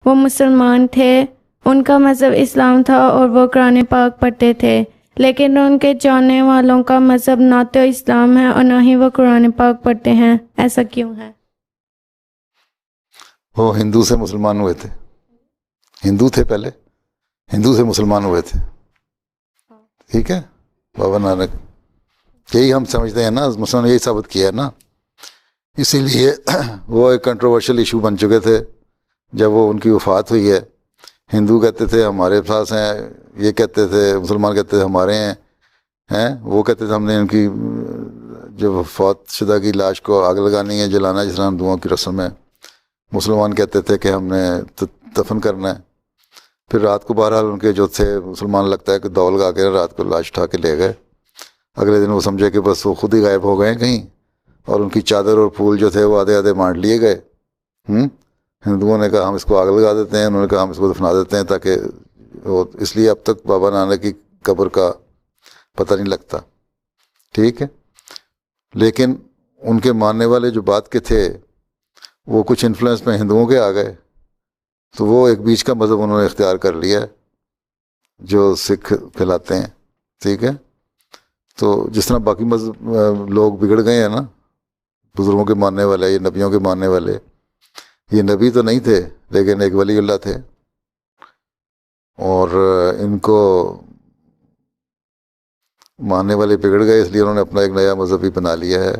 وہ مسلمان تھے، ان کا مذہب اسلام تھا اور وہ قرآن پاک پڑھتے تھے، لیکن ان کے چاہنے والوں کا مذہب نہ تو اسلام ہے اور نہ ہی وہ قرآن پاک پڑھتے ہیں، ایسا کیوں ہے؟ وہ ہندو سے مسلمان ہوئے تھے، ہندو تھے پہلے، ہندو سے مسلمان ہوئے تھے، ٹھیک ہے؟ بابا نانک یہی ہم سمجھتے ہیں نا، مسلمان یہی ثابت کیا ہے نا، اسی لیے وہ ایک کنٹروورشل ایشو بن چکے تھے جب وہ ان کی وفات ہوئی ہے۔ ہندو کہتے تھے ہمارے پاس ہیں، یہ کہتے تھے، مسلمان کہتے تھے ہمارے ہیں، وہ کہتے تھے ہم نے ان کی جو فوت شدہ کی لاش کو آگ لگانی ہے، جلانا، جس طرح ہندوؤں کی رسم ہے۔ مسلمان کہتے تھے کہ ہم نے دفن کرنا ہے۔ پھر رات کو بہرحال ان کے جو تھے مسلمان، لگتا ہے کہ دول گا کے رات کو لاش اٹھا کے لے گئے۔ اگلے دن وہ سمجھے کہ بس وہ خود ہی غائب ہو گئے کہیں، اور ان کی چادر اور پھول جو تھے وہ آدھے آدھے بانٹ لیے گئے۔ ہندوؤں نے کہا ہم اس کو آگ لگا دیتے ہیں، انہوں نے کہا ہم اس کو دفنا دیتے ہیں، تاکہ اس لیے اب تک بابا نانک کی قبر کا پتہ نہیں لگتا، ٹھیک ہے؟ لیکن ان کے ماننے والے جو بات کے تھے وہ کچھ انفلوئنس میں ہندوؤں کے آ گئے، تو وہ ایک بیچ کا مذہب انہوں نے اختیار کر لیا جو سکھ پھیلاتے ہیں، ٹھیک ہے؟ تو جس طرح باقی مذہب لوگ بگڑ گئے ہیں نا، بزرگوں کے ماننے والے، یہ نبیوں کے ماننے والے، یہ نبی تو نہیں تھے لیکن ایک ولی اللہ تھے، اور ان کو ماننے والے بگڑ گئے، اس لیے انہوں نے اپنا ایک نیا مذہب بھی بنا لیا ہے۔